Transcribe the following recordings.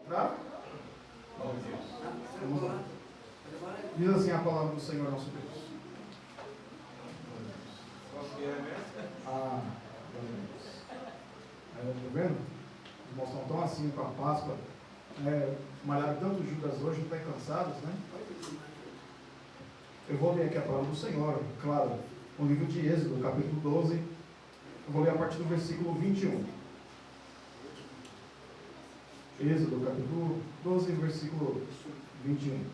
Tá? Diz assim a palavra do Senhor nosso Deus. Ah, está vendo? Os irmãos estão tão assim com a Páscoa. Malharam tanto Judas hoje, estão cansados, né? Eu vou ler aqui a palavra do Senhor, claro, no livro de Êxodo, capítulo 12. Eu vou ler a partir do versículo 21. Êxodo, capítulo 12, versículo 21.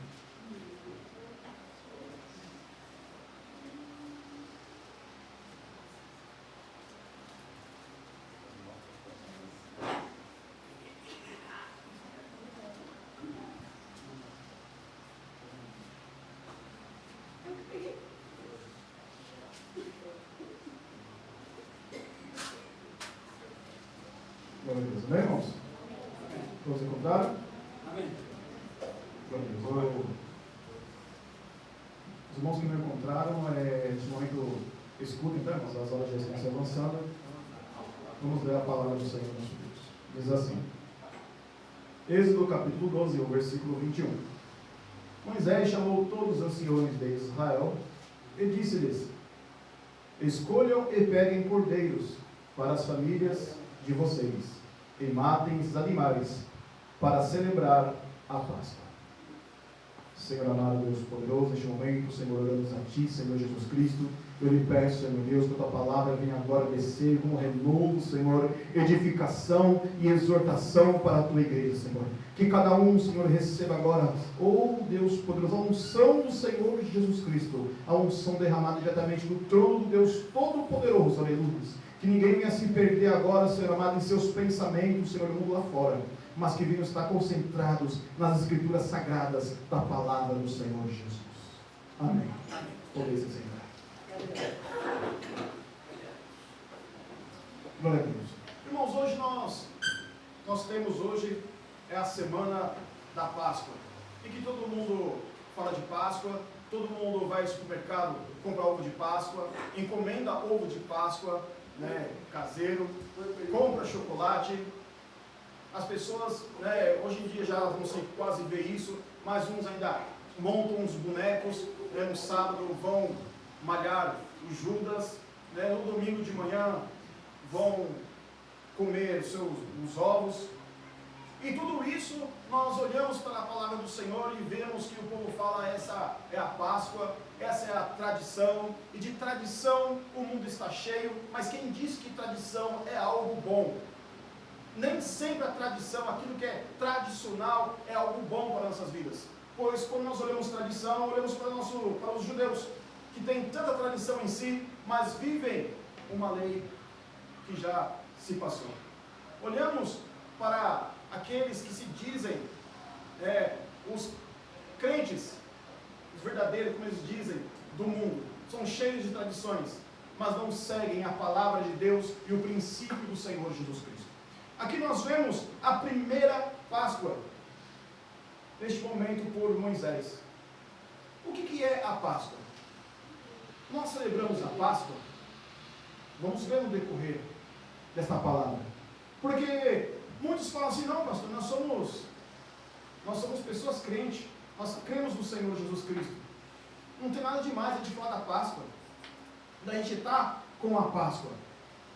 Glória a Deus. Amém, irmãos? Todos encontraram? Amém. Glória a Deus. Os irmãos que não encontraram, nesse momento, escutem, tá, irmãos? As horas já estão se avançando. Vamos ler a palavra do Senhor nosso Deus. Diz assim: Êxodo capítulo 12, o versículo 21. Moisés chamou todos os anciões de Israel e disse-lhes: escolham e peguem cordeiros para as famílias de vocês, e matem os animais para celebrar a Páscoa. Senhor amado, Deus poderoso, neste momento, Senhor, oramos a Ti, Senhor Jesus Cristo. Eu lhe peço, Senhor Deus, que a Tua palavra venha agora descer como renovo, Senhor, edificação e exortação para a Tua igreja, Senhor. Que cada um, Senhor, receba agora, Deus poderoso, a unção do Senhor Jesus Cristo, a unção derramada diretamente do trono do Deus Todo-Poderoso, aleluia. Que ninguém venha se perder agora, Senhor amado, em seus pensamentos, Senhor, no mundo lá fora, mas que venham estar concentrados nas escrituras sagradas da palavra do Senhor Jesus. Amém. Podeis sentar. Glória a Deus. Irmãos, hoje nós temos hoje a semana da Páscoa. E que todo mundo fala de Páscoa, todo mundo vai ao supermercado comprar ovo de Páscoa, encomenda ovo de Páscoa, né, caseiro, compra chocolate. As pessoas, hoje em dia já não sei quase ver isso, mas uns ainda montam uns bonecos, no sábado vão malhar os Judas, no domingo de manhã vão comer os ovos. E tudo isso nós olhamos para a palavra do Senhor e vemos que o povo fala: essa é a Páscoa, essa é a tradição, e de tradição o mundo está cheio. Mas quem diz que tradição é algo bom? Nem sempre a tradição, aquilo que é tradicional, é algo bom para nossas vidas. Pois quando nós olhamos tradição, olhamos para os judeus, que têm tanta tradição em si, mas vivem uma lei que já se passou. Olhamos para aqueles que se dizem os crentes, os verdadeiros, como eles dizem, do mundo, são cheios de tradições, mas não seguem a palavra de Deus e o princípio do Senhor Jesus Cristo. Aqui nós vemos a primeira Páscoa, neste momento por Moisés. O que é a Páscoa? Nós celebramos a Páscoa, vamos ver no decorrer desta palavra, porque muitos falam assim: não, pastor, nós somos pessoas crentes, nós cremos no Senhor Jesus Cristo, não tem nada demais a gente falar da Páscoa, da gente estar com a Páscoa.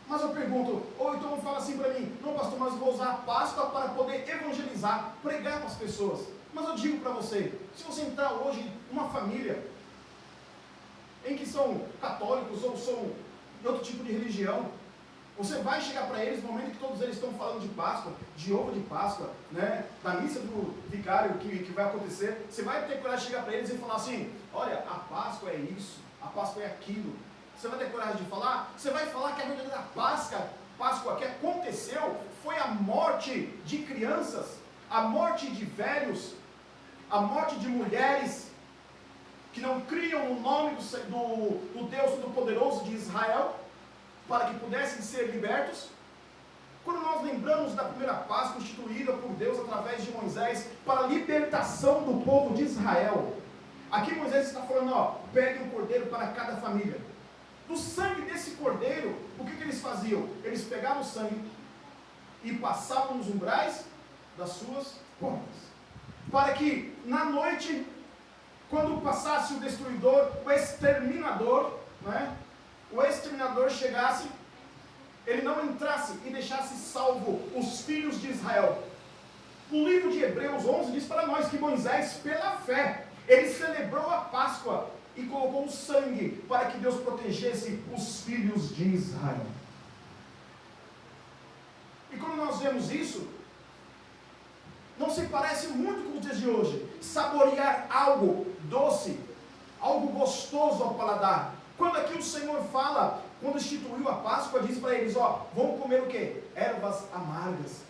Mas eu pergunto, ou então fala assim para mim: não, pastor, mas eu vou usar a Páscoa para poder evangelizar, pregar para as pessoas. Mas eu digo para você, se você entrar hoje em uma família em que são católicos ou são de outro tipo de religião, você vai chegar para eles no momento que todos eles estão falando de Páscoa, de ovo de Páscoa, da missa do vigário que vai acontecer, você vai ter coragem de chegar para eles e falar assim: olha, a Páscoa é isso, a Páscoa é aquilo. Você vai ter coragem de falar? Você vai falar que a verdadeira Páscoa que aconteceu foi a morte de crianças, a morte de velhos, a morte de mulheres que não criam no nome do Deus Todo-Poderoso de Israel, para que pudessem ser libertos. Quando nós lembramos da primeira Páscoa instituída por Deus através de Moisés para a libertação do povo de Israel, aqui Moisés está falando: pegue um cordeiro para cada família. Do sangue desse cordeiro, o que eles faziam? Eles pegavam o sangue e passavam nos umbrais das suas portas. Para que na noite, quando passasse o destruidor, o exterminador, né? O exterminador chegasse, ele não entrasse e deixasse salvo os filhos de Israel. O livro de Hebreus 11 diz para nós que Moisés, pela fé, ele celebrou a Páscoa e colocou o sangue para que Deus protegesse os filhos de Israel. E quando nós vemos isso, não se parece muito com os dias de hoje. Saborear algo doce, algo gostoso ao paladar. Quando aqui o Senhor fala, quando instituiu a Páscoa, diz para eles, vão comer o quê? Ervas amargas.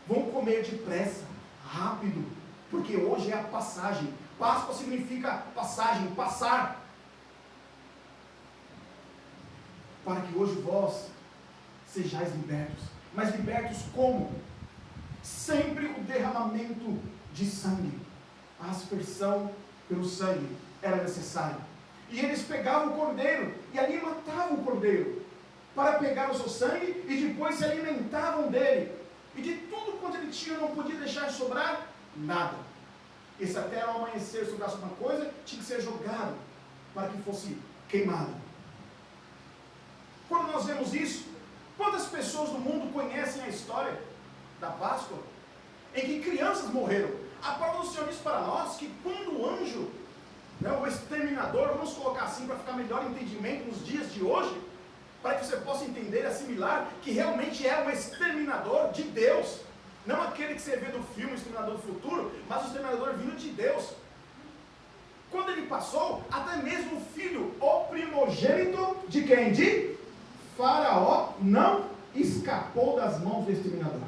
Vão comer depressa, rápido, porque hoje é a passagem. Páscoa significa passagem, passar. Para que hoje vós sejais libertos. Mas libertos como? Sempre o derramamento de sangue. A aspersão pelo sangue era necessária. E eles pegavam o cordeiro e ali matavam o cordeiro para pegar o seu sangue e depois se alimentavam dele. E de tudo quanto ele tinha não podia deixar sobrar nada. E se até ao amanhecer sobrasse alguma coisa, tinha que ser jogado para que fosse queimado. Quando nós vemos isso, quantas pessoas no mundo conhecem a história da Páscoa, em que crianças morreram? A palavra do Senhor diz para nós que quando o anjo, o exterminador, vamos colocar assim para ficar melhor entendimento nos dias de hoje, para que você possa entender e assimilar que realmente é um exterminador de Deus, não aquele que você vê do filme O Exterminador do Futuro, mas o exterminador vindo de Deus. Quando ele passou, até mesmo o filho, o primogênito de quem? De Faraó, não escapou das mãos do exterminador.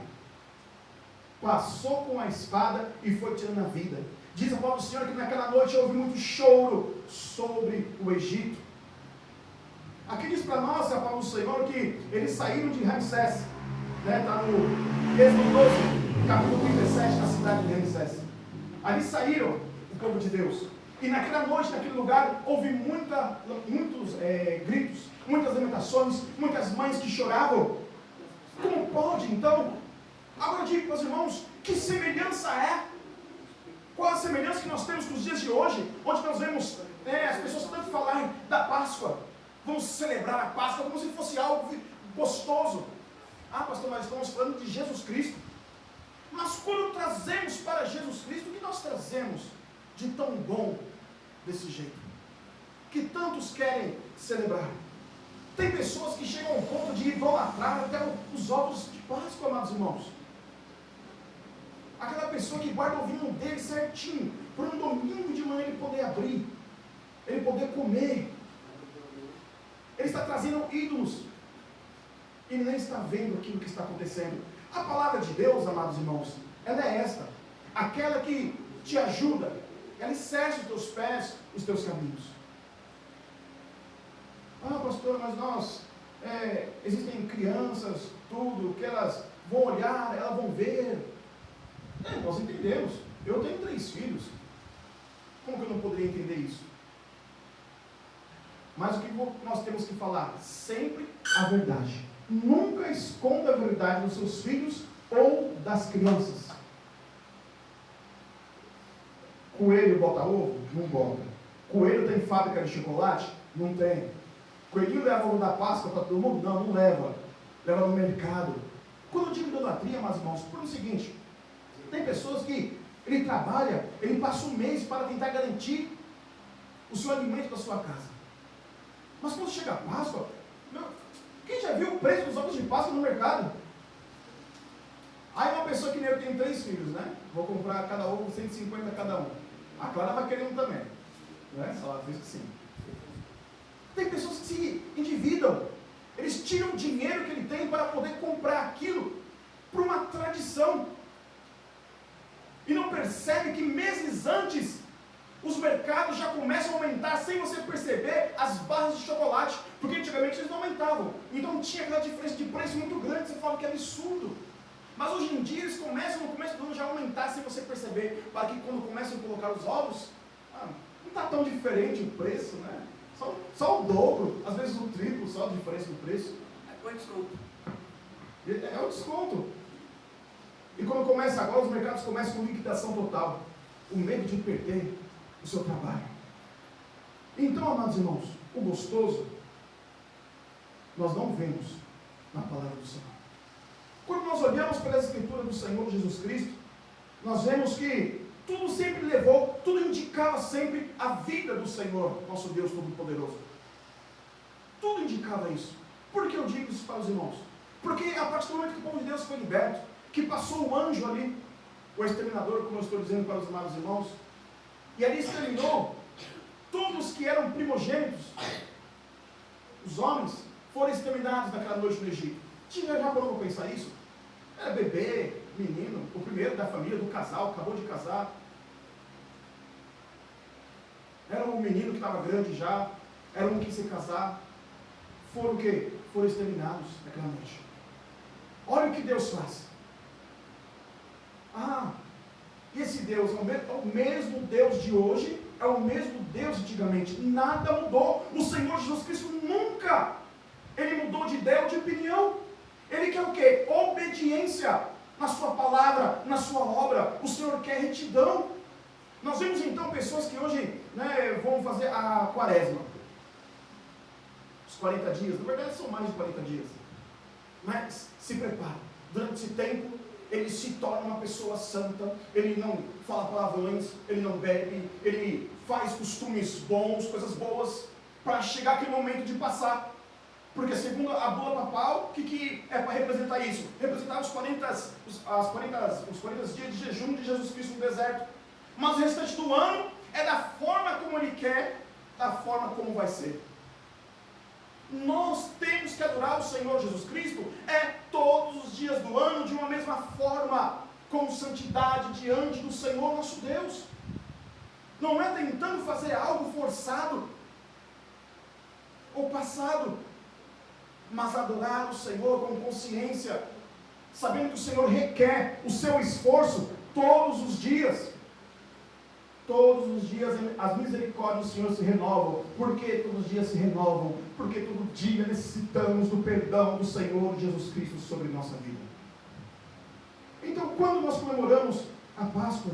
Passou com a espada e foi tirando a vida. Diz a palavra do Senhor que naquela noite houve muito choro sobre o Egito. Aqui diz para nós a palavra do Senhor que eles saíram de Ramsés, está no Êxodo 12, capítulo 37, na cidade de Ramsés. Ali saíram o povo de Deus. E naquela noite, naquele lugar, houve muitos gritos, muitas lamentações, muitas mães que choravam. Como pode, então? Agora eu digo para os irmãos, que semelhança é? Qual a semelhança que nós temos com os dias de hoje, onde nós vemos as pessoas tanto falar da Páscoa? Vamos celebrar a Páscoa como se fosse algo gostoso. Pastor, nós estamos falando de Jesus Cristo. Mas quando trazemos para Jesus Cristo, o que nós trazemos de tão bom desse jeito? Que tantos querem celebrar. Tem pessoas que chegam ao ponto de idolatrar até os ovos de Páscoa, amados irmãos. Aquela pessoa que guarda o vinho dele certinho, para um domingo de manhã ele poder abrir, ele poder comer. Ele está trazendo ídolos. Ele nem está vendo aquilo que está acontecendo. A palavra de Deus, amados irmãos, ela é esta. Aquela que te ajuda. Ela alicerce os teus pés, os teus caminhos. Pastor, mas nós... existem crianças, tudo, que elas vão olhar, elas vão ver. Nós entendemos. Eu tenho 3 filhos. Como que eu não poderia entender isso? Mas o que nós temos que falar? Sempre a verdade. Nunca esconda a verdade dos seus filhos ou das crianças. Coelho bota ovo? Não bota. Coelho tem fábrica de chocolate? Não tem. Coelhinho leva ovo da Páscoa para todo mundo? Não leva. Leva no mercado. Quando eu digo idolatria, meus irmãos, por o seguinte, tem pessoas que ele trabalha, ele passa um mês para tentar garantir o seu alimento da sua casa. Mas quando chega a Páscoa, quem já viu o preço dos ovos de Páscoa no mercado? Aí uma pessoa que nem eu tem 3 filhos, né? Vou comprar cada ovo 150 cada um. A Clara vai querer um também. Né? Ela diz que sim. Tem pessoas que se endividam. Eles tiram o dinheiro que ele tem para poder comprar aquilo por uma tradição. E não percebe que meses antes os mercados já começam a aumentar sem você perceber as barras de chocolate, porque antigamente eles não aumentavam, então tinha aquela diferença de preço muito grande, você fala que é absurdo. Mas hoje em dia eles começam no começo do ano já a aumentar sem você perceber, para que quando começam a colocar os ovos, não está tão diferente o preço, né? Só o dobro, às vezes o triplo, só a diferença do preço. É o desconto. É o desconto. E quando começa agora, os mercados começam com liquidação total. O medo de perder o seu trabalho. Então, amados irmãos, o gostoso, nós não vemos na palavra do Senhor. Quando nós olhamos para a Escritura do Senhor Jesus Cristo, nós vemos que tudo sempre levou, tudo indicava sempre a vida do Senhor, nosso Deus Todo-Poderoso. Tudo indicava isso. Por que eu digo isso para os irmãos? Porque a partir do momento que o povo de Deus foi liberto, que passou o anjo ali, o exterminador, como eu estou dizendo para os amados irmãos, e ali exterminou todos que eram primogênitos, os homens foram exterminados naquela noite no Egito. Já parou para pensar isso? Era bebê, menino, o primeiro da família, do casal, acabou de casar. Era um menino que estava grande já, era um que ia se casar. Foram o quê? Foram exterminados naquela noite. Olha o que Deus faz. Esse Deus é o mesmo Deus de hoje, é o mesmo Deus de antigamente. Nada mudou. O Senhor Jesus Cristo nunca, Ele mudou de ideia ou de opinião. Ele quer o quê? Obediência na sua palavra, na sua obra. O Senhor quer retidão. Nós vemos então pessoas que hoje vão fazer a quaresma. Os 40 dias, na verdade são mais de 40 dias. Mas se prepara. Durante esse tempo, ele se torna uma pessoa santa. Ele não fala palavrões, ele não bebe, ele faz costumes bons, coisas boas, para chegar aquele momento de passar. Porque segundo a bula papal, o que é para representar isso? Representar os 40 dias de jejum de Jesus Cristo no deserto. Mas o restante do ano é da forma como Ele quer, da forma como vai ser. Nós temos que adorar o Senhor Jesus Cristo todos os dias do ano de uma mesma forma, com santidade diante do Senhor nosso Deus. Não é tentando fazer algo forçado ou passado, mas adorar o Senhor com consciência, sabendo que o Senhor requer o seu esforço todos os dias. Todos os dias as misericórdias do Senhor se renovam. Por que todos os dias se renovam? Porque todo dia necessitamos do perdão do Senhor Jesus Cristo sobre nossa vida. Então, quando nós comemoramos a Páscoa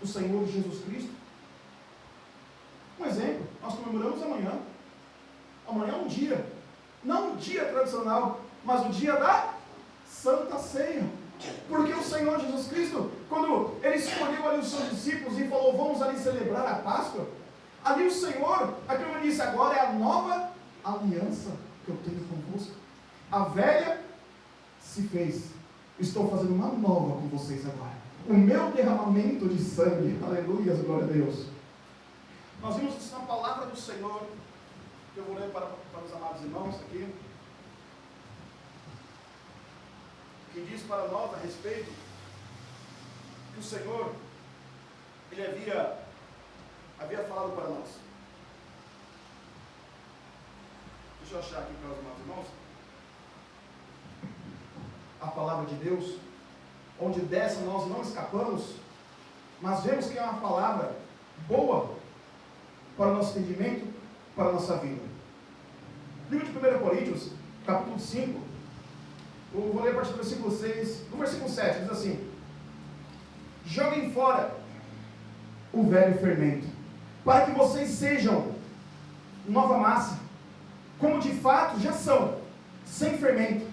do Senhor Jesus Cristo, um exemplo, nós comemoramos amanhã. Amanhã é um dia, não um dia tradicional, mas o dia da Santa Ceia. Porque o Senhor Jesus Cristo, quando Ele escolheu ali os seus discípulos e falou, vamos ali celebrar a Páscoa, ali o Senhor, aquilo Ele disse, agora é a nova aliança que eu tenho convosco. A velha se fez, estou fazendo uma nova com vocês agora. O meu derramamento de sangue, aleluia, glória a Deus. Nós vimos isso na palavra do Senhor, que eu vou ler para os amados irmãos aqui, que diz para nós a respeito que o Senhor, Ele havia falado para nós. Deixa eu achar aqui para os amados irmãos. A palavra de Deus, onde dessa nós não escapamos, mas vemos que é uma palavra boa para o nosso entendimento, para a nossa vida. Livro de 1 Coríntios, capítulo 5, eu vou ler a partir do versículo 6, no versículo 7, diz assim: joguem fora o velho fermento, para que vocês sejam nova massa, como de fato já são, sem fermento,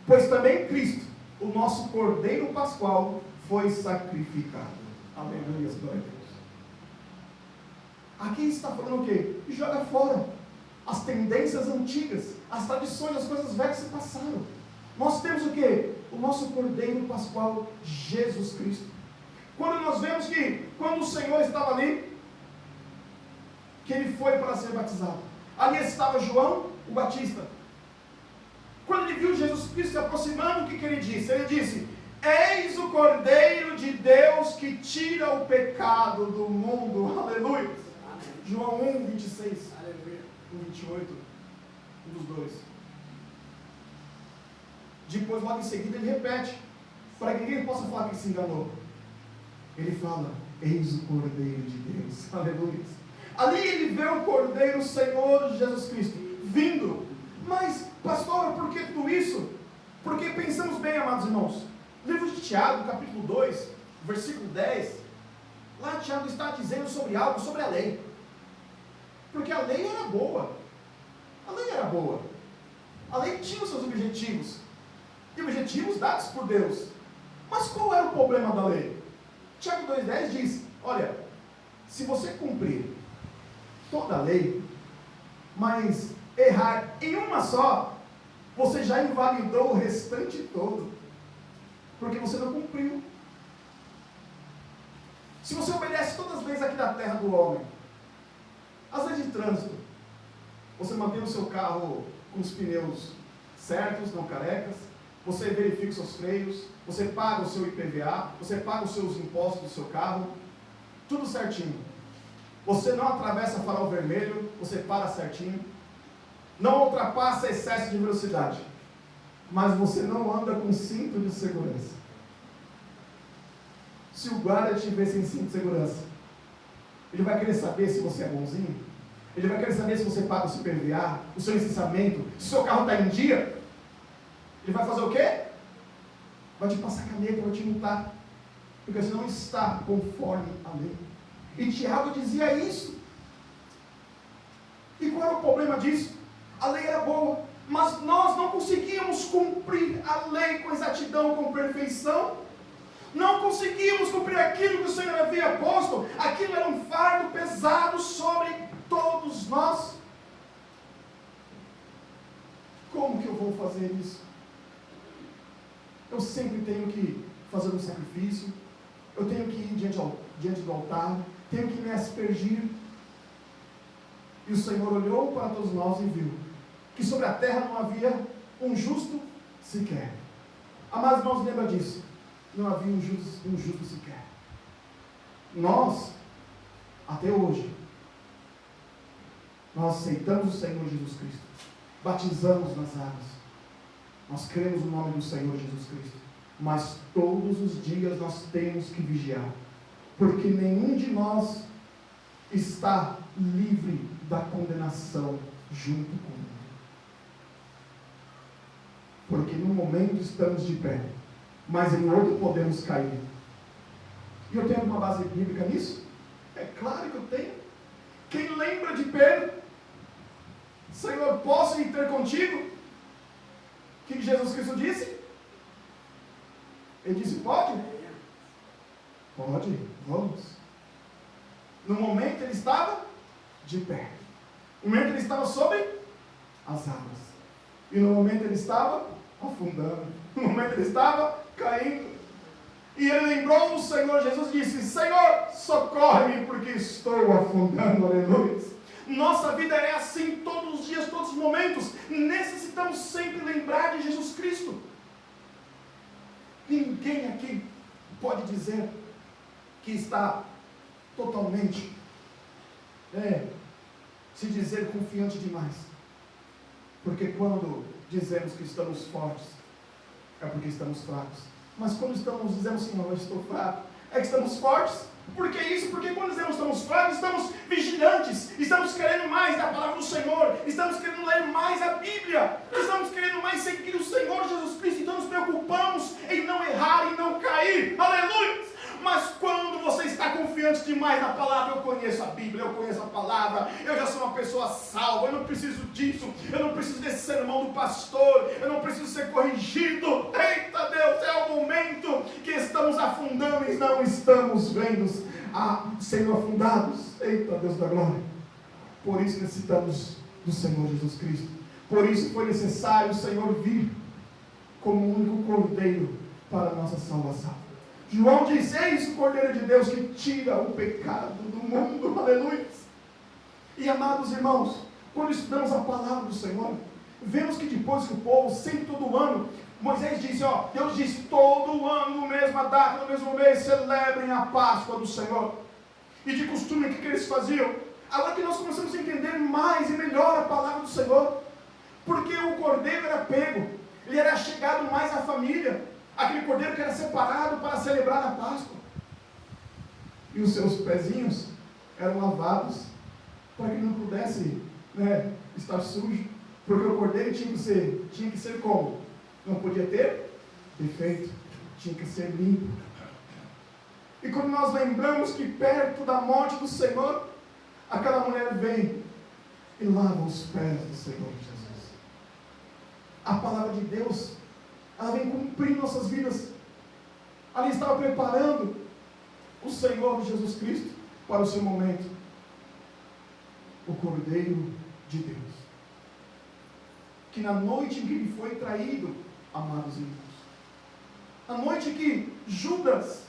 pois também Cristo, o nosso Cordeiro Pascual, foi sacrificado. Aleluia, glória a Deus. Aqui está falando o quê? Joga fora as tendências antigas, as tradições, as coisas velhas se passaram. Nós temos o quê? O nosso Cordeiro Pascual, Jesus Cristo. Quando nós vemos que, quando o Senhor estava ali, que Ele foi para ser batizado, ali estava João, o Batista. Quando ele viu Jesus Cristo se aproximando, o que ele disse? Ele disse, eis o Cordeiro de Deus que tira o pecado do mundo. Aleluia. Amém. João 1, 26. Aleluia. 1, 28. Um dos dois. Depois, logo em seguida, ele repete, para que ninguém possa falar que se enganou. Ele fala, eis o Cordeiro de Deus. Aleluia. Ali ele vê o Cordeiro, o Senhor Jesus Cristo, vindo. Mas, pastor, por que tudo isso? Porque pensamos bem, amados irmãos, Livro de Tiago, capítulo 2, versículo 10, lá Tiago está dizendo sobre algo, sobre a lei. Porque a lei era boa. A lei era boa. A lei tinha os seus objetivos. E objetivos dados por Deus. Mas qual era o problema da lei? Tiago 2,10 diz, olha, se você cumprir toda a lei, mas errar em uma só, você já invalidou o restante todo. Porque você não cumpriu. Se você obedece todas as leis aqui da terra do homem, as leis de trânsito, você mantém o seu carro com os pneus certos, não carecas, você verifica os seus freios, você paga o seu IPVA, você paga os seus impostos do seu carro, tudo certinho. Você não atravessa farol vermelho, você para certinho, não ultrapassa excesso de velocidade, mas você não anda com cinto de segurança. Se o guarda te ver sem cinto de segurança, ele vai querer saber se você é bonzinho? Ele vai querer saber se você paga o seu IPVA, o seu licenciamento, se o seu carro está em dia? Ele vai fazer o quê? Vai te passar caneta, vai te multar, porque você não está conforme a lei. E Tiago dizia isso. E qual era o problema disso? A lei era boa, mas nós não conseguíamos cumprir a lei com exatidão, com perfeição. Não conseguimos cumprir aquilo que o Senhor havia posto. Aquilo era um fardo pesado sobre todos nós. Como que eu vou fazer isso? Eu sempre tenho que fazer um sacrifício. Eu tenho que ir diante do altar. Tenho que me aspergir. E o Senhor olhou para todos nós e viu que sobre a terra não havia um justo sequer. Amados irmãos, lembra disso? Não havia um justo sequer. Nós, até hoje, nós aceitamos o Senhor Jesus Cristo, batizamos nas águas, nós cremos no nome do Senhor Jesus Cristo, mas todos os dias nós temos que vigiar, porque nenhum de nós está livre da condenação junto com Ele. Porque no momento estamos de pé, mas em outro podemos cair. E eu tenho uma base bíblica nisso? É claro que eu tenho. Quem lembra de Pedro? Senhor, posso ir ter contigo? O que Jesus Cristo disse? Ele disse, pode? Pode, vamos. No momento ele estava de pé. No momento ele estava sobre as águas. E no momento ele estava afundando. No momento ele estava caindo. E ele lembrou do Senhor Jesus e disse, Senhor, socorre-me porque estou afundando. Aleluia. Nossa vida é assim todos os dias, todos os momentos. Necessitamos sempre lembrar de Jesus Cristo. Ninguém aqui pode dizer que está totalmente, se dizer confiante demais. Porque quando dizemos que estamos fortes, é porque estamos fracos. Mas quando dizemos assim, não, eu estou fraco, é que estamos fortes. Por que isso? Porque quando dizemos que estamos fracos, estamos vigilantes, estamos querendo mais da palavra do Senhor, estamos querendo ler mais a Bíblia, estamos querendo mais seguir o Senhor Jesus Cristo, então nos preocupamos em não errar, em não cair. Aleluia! Mas quando você está confiante demais na palavra, eu conheço a Bíblia, eu conheço a palavra, eu já sou uma pessoa salva, eu não preciso disso, eu não preciso desse sermão do pastor, eu não preciso ser corrigido. Eita Deus, é o momento que estamos afundando e não estamos vendo sendo afundados. Eita Deus da glória. Por isso necessitamos do Senhor Jesus Cristo. Por isso foi necessário o Senhor vir como o único cordeiro para a nossa salvação. João diz, eis o Cordeiro de Deus que tira o pecado do mundo. Aleluia. E amados irmãos, quando estudamos a palavra do Senhor, vemos que depois que o povo, sempre todo ano, Moisés disse, Deus disse, todo ano, no mesma data, no mesmo mês, celebrem a Páscoa do Senhor. E de costume, o que eles faziam? Agora que nós começamos a entender mais e melhor a palavra do Senhor, porque o cordeiro era pego, ele era chegado mais à família, aquele cordeiro que era separado para celebrar a Páscoa. E os seus pezinhos eram lavados para que ele não pudesse estar sujo. Porque o cordeiro tinha que ser como? Não podia ter defeito. tinha que ser limpo. E quando nós lembramos que perto da morte do Senhor, aquela mulher vem e lava os pés do Senhor Jesus. A palavra de Deus, ela vem cumprir nossas vidas. Ali estava preparando o Senhor Jesus Cristo para o seu momento. O Cordeiro de Deus, que na noite em que ele foi traído, amados irmãos, a noite que Judas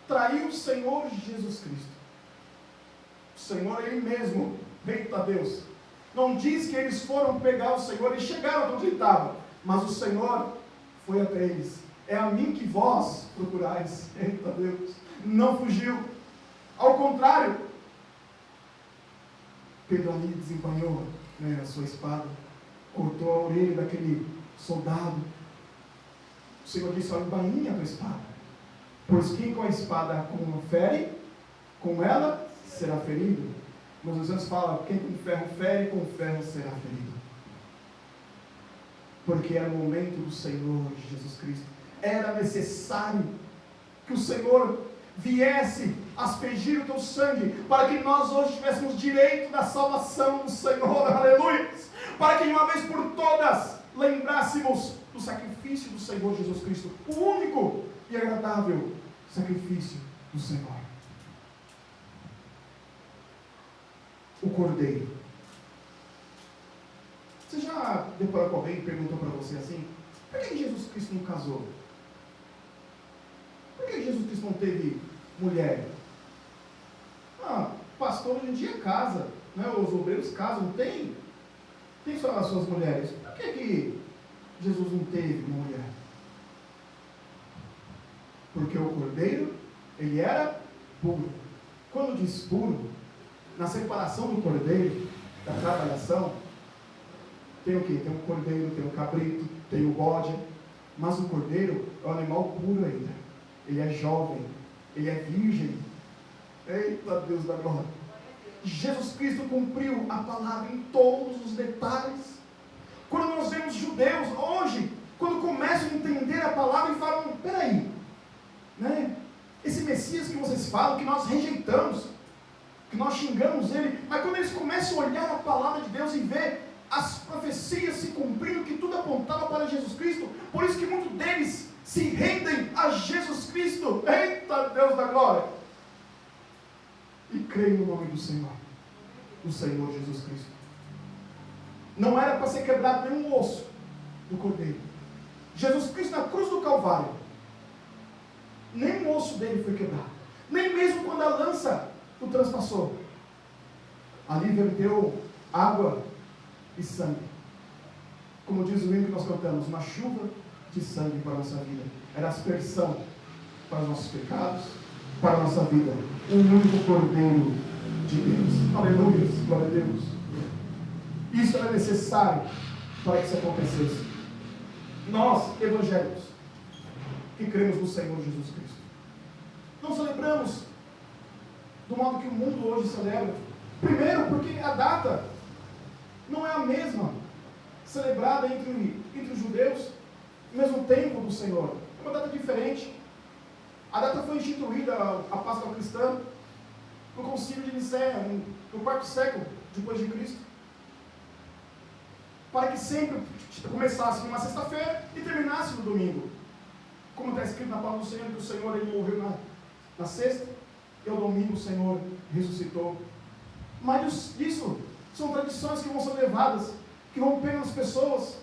traiu o Senhor Jesus Cristo, o Senhor ele mesmo, eita Deus, não diz que eles foram pegar o Senhor, eles chegaram onde ele estava, mas o Senhor foi até eles. É a mim que vós procurais, eita Deus, não fugiu, ao contrário, Pedro ali desembanhou a sua espada, cortou a orelha daquele soldado. O Senhor disse: olha, embainha a tua espada, pois quem com a espada como fere, com ela será ferido. Mas os anos falam: quem com ferro fere, com ferro será ferido. Porque era o momento do Senhor Jesus Cristo. Era necessário que o Senhor viesse aspergir o teu sangue, para que nós hoje tivéssemos direito da salvação do Senhor, aleluia, para que de uma vez por todas lembrássemos do sacrifício do Senhor Jesus Cristo, o único e agradável sacrifício do Senhor. O Cordeiro. Você já deparou com alguém e perguntou para você assim: por que Jesus Cristo não casou? Por que Jesus Cristo não teve mulher? Pastor hoje em dia casa, né? Os obreiros casam, não tem só as suas mulheres. Por que Jesus não teve uma mulher? Porque o Cordeiro, ele era puro. Quando diz puro, na separação do Cordeiro, da trabalhação, tem o quê? Tem o Cordeiro, tem o cabrito, tem o bode, mas o Cordeiro é um animal puro ainda. Ele é jovem, ele é virgem. Eita Deus da glória! Jesus Cristo cumpriu a palavra em todos os detalhes. Quando nós vemos judeus hoje, quando começam a entender a palavra e falam: peraí, né? Esse Messias que vocês falam, que nós rejeitamos, que nós xingamos ele, mas quando eles começam a olhar a palavra de Deus e ver as profecias se cumprindo, que tudo apontava para Jesus Cristo, por isso que muitos deles se rendem a Jesus Cristo. Eita Deus da glória! E creio no nome do Senhor Jesus Cristo. Não era para ser quebrado nenhum osso do Cordeiro. Jesus Cristo na cruz do Calvário, nenhum osso dele foi quebrado, nem mesmo quando a lança o transpassou. Ali verteu água e sangue, como diz o hino que nós cantamos: uma chuva de sangue para a nossa vida. Era aspersão para os nossos pecados, para a nossa vida. Um único Cordeiro de Deus. Aleluia, glória a Deus. Isso era necessário para que isso acontecesse. Nós, evangélicos, que cremos no Senhor Jesus Cristo, não celebramos do modo que o mundo hoje celebra. Primeiro, porque a data não é a mesma celebrada entre os judeus, no mesmo tempo do Senhor. É uma data diferente. A data foi instituída, a Páscoa cristã, no concílio de Nicéia, no 4º século depois de Cristo, para que sempre começasse numa sexta-feira e terminasse no domingo. Como está escrito na palavra do Senhor, que o Senhor ele morreu na sexta, e ao domingo o Senhor ressuscitou. Mas isso são tradições que vão ser levadas, que vão pegando as pessoas,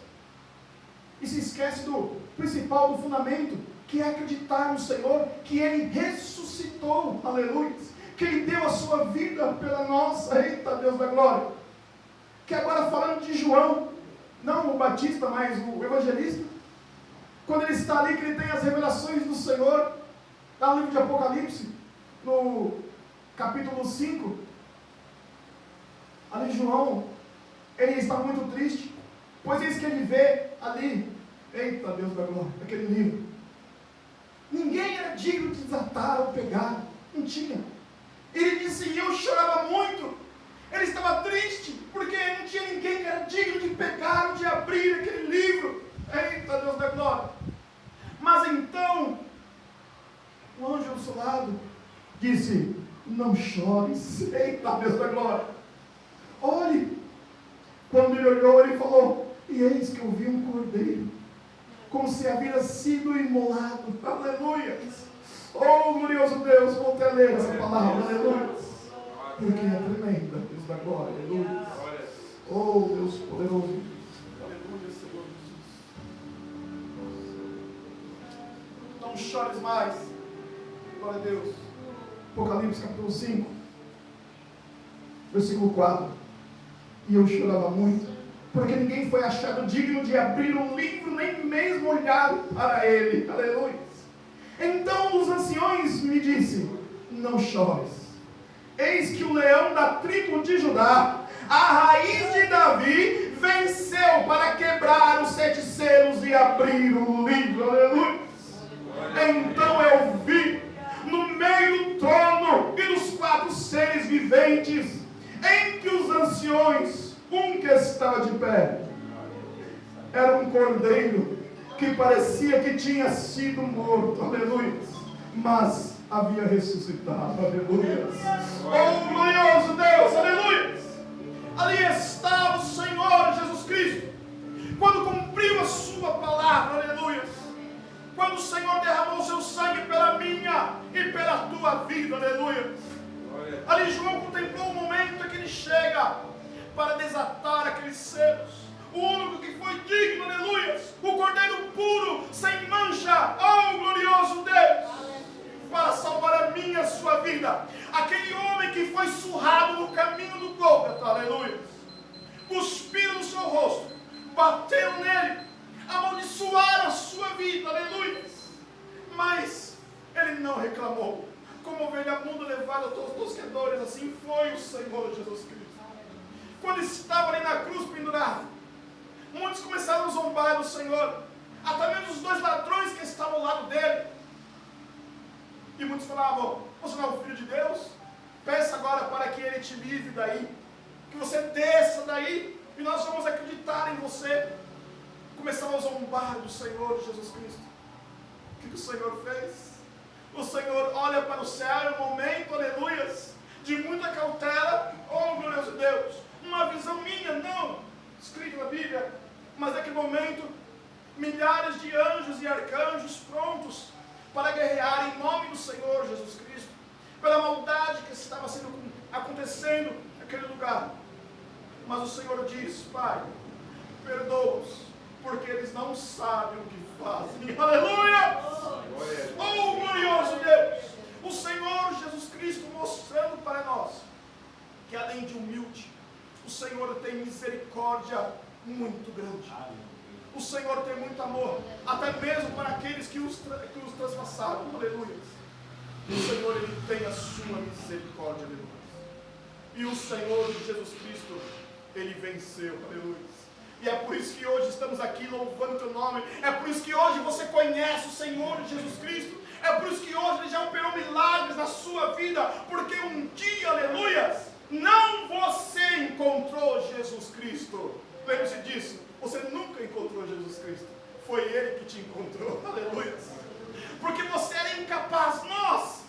e se esquece do principal, do fundamento, que é acreditar no Senhor, que Ele ressuscitou, aleluia, que Ele deu a sua vida pela nossa, eita Deus da glória. Que agora falando de João, não o Batista, mas o evangelista, quando ele está ali, que ele tem as revelações do Senhor, está no livro de Apocalipse, no capítulo 5, ali João, ele está muito triste, pois eis que ele vê ali, eita Deus da glória, aquele livro. Ninguém era digno de desatar ou pegar, não tinha. Ele disse: e eu chorava muito. Ele estava triste, porque não tinha ninguém que era digno de pegar, de abrir aquele livro. Eita Deus da glória. Mas então, O anjo ao seu lado disse: não chores. Eita, Deus da glória. Olhe. Quando ele olhou, ele falou: e eis que eu vi um cordeiro, como se havia sido imolado. Aleluia. Oh, glorioso Deus, vou até ler essa palavra. Aleluia. Porque é tremenda, Deus da glória. Aleluia. Oh, Deus poderoso. Aleluia, Senhor Jesus. Não chores mais. Glória a Deus. Apocalipse capítulo 5, versículo 4. E eu chorava muito, porque ninguém foi achado digno de abrir o livro, nem mesmo olhar para ele. Aleluia. Então os anciões me disseram: não chores. Eis que o leão da tribo de Judá, a raiz de Davi, venceu para quebrar os 7 selos e abrir o livro. Aleluia. Então eu vi no meio do trono e dos 4 seres viventes, entre os anciões, um que estava de pé. Era um cordeiro que parecia que tinha sido morto. Aleluia. Mas havia ressuscitado. Aleluia. Oh, glorioso Deus. Aleluia. Ali estava o Senhor Jesus Cristo, quando cumpriu a sua palavra. Aleluia. Quando o Senhor derramou seu sangue pela minha e pela tua vida. Aleluia. Ali João contemplou o momento em que ele chega para desatar aqueles selos. O único que foi digno, aleluia, o cordeiro puro, sem mancha, oh glorioso Deus, para salvar a minha e a sua vida. Aquele homem que foi surrado no caminho do Gólgota, aleluia, cuspiram no seu rosto, bateram nele, amaldiçoaram a sua vida, aleluia, mas ele não reclamou. Como ovelha muda levada aos tosquedores, assim foi o Senhor Jesus Cristo. Quando estava ali na cruz pendurado, muitos começaram a zombar do Senhor, até mesmo os 2 ladrões que estavam ao lado dele. E muitos falavam: você não é o Filho de Deus? Peça agora para que ele te livre daí, que você desça daí, e nós vamos acreditar em você. Começaram a zombar do Senhor Jesus Cristo. O que o Senhor fez? O Senhor olha para o céu em um momento, aleluia, de muita cautela. Oh, glorioso Deus, uma visão minha, não, escrito na Bíblia, mas naquele momento, milhares de anjos e arcanjos prontos para guerrear em nome do Senhor Jesus Cristo, pela maldade que estava acontecendo naquele lugar. Mas o Senhor diz: Pai, perdoa-os, porque eles não sabem o que fazem. Aleluia! Oh, glorioso Deus! O Senhor Jesus Cristo mostrando para nós que, além de humilde, o Senhor tem misericórdia muito grande. O Senhor tem muito amor, até mesmo para aqueles que os transpassaram. Aleluia! O Senhor, Ele tem a sua misericórdia. Aleluia! E o Senhor Jesus Cristo, Ele venceu. Aleluia! E é por isso que hoje estamos aqui louvando o teu nome. É por isso que hoje você conhece o Senhor Jesus Cristo. É por isso que hoje Ele já operou milagres na sua vida. Porque um dia, aleluia, não você encontrou Jesus Cristo. Lembre-se disso. Você nunca encontrou Jesus Cristo. Foi Ele que te encontrou. Aleluia. Porque você era incapaz. Nós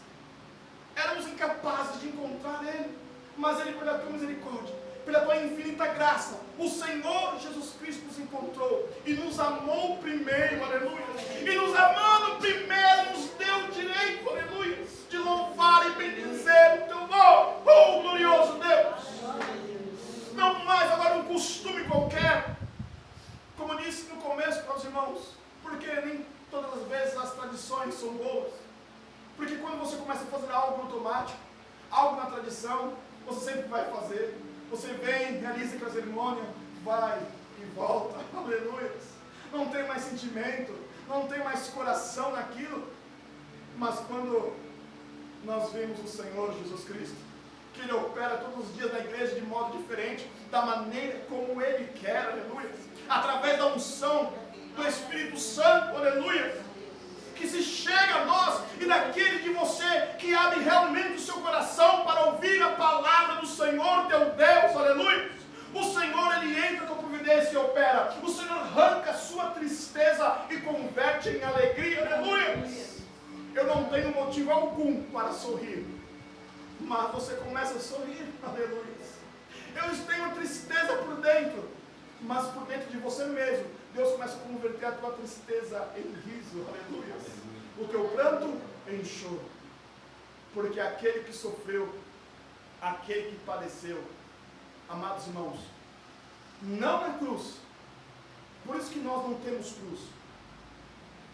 éramos incapazes de encontrar Ele. Mas Ele, pela tua misericórdia, pela tua infinita graça, o Senhor Jesus Cristo nos encontrou e nos amou primeiro, aleluia. E nos amando primeiro, nos deu o direito, aleluia, de louvar e bendizer o teu nome. Oh, glorioso Deus! Não mais agora um costume qualquer, como eu disse no começo para os irmãos, porque nem todas as vezes as tradições são boas. Porque quando você começa a fazer algo automático, algo na tradição, você sempre vai fazer. Você vem, realiza aquela cerimônia, vai e volta, aleluia. Não tem mais sentimento, não tem mais coração naquilo. Mas quando nós vemos o Senhor Jesus Cristo, que Ele opera todos os dias na igreja de modo diferente, da maneira como Ele quer, aleluia, através da unção do Espírito Santo, aleluia, que se chega a nós, e daquele de você que abre realmente o seu coração para ouvir a palavra do Senhor teu Deus, aleluia. O Senhor, Ele entra com providência e opera. O Senhor arranca a sua tristeza e converte em alegria, aleluia. eu não tenho motivo algum para sorrir. Mas você começa a sorrir, aleluia. Eu tenho tristeza por dentro, mas por dentro de você mesmo, Deus começa a converter a tua tristeza em riso, aleluia. O teu pranto em choro. Porque aquele que sofreu, aquele que padeceu, amados irmãos, não na cruz. Por isso que nós não temos cruz.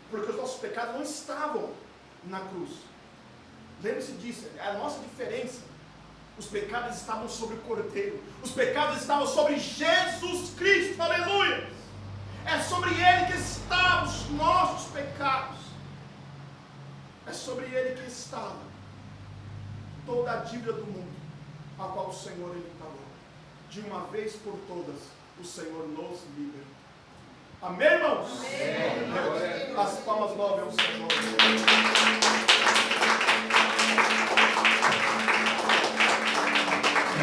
Porque os nossos pecados não estavam na cruz. Lembre-se disso, é a nossa diferença. Os pecados estavam sobre o Cordeiro. Os pecados estavam sobre Jesus Cristo, aleluia. É sobre Ele que estavam os nossos pecados. É sobre Ele que estava toda a dívida do mundo, a qual o Senhor Ele pagou. De uma vez por todas, o Senhor nos libertou. Amém, irmãos? Amém. As palmas louvem ao Senhor.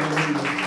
Aleluia.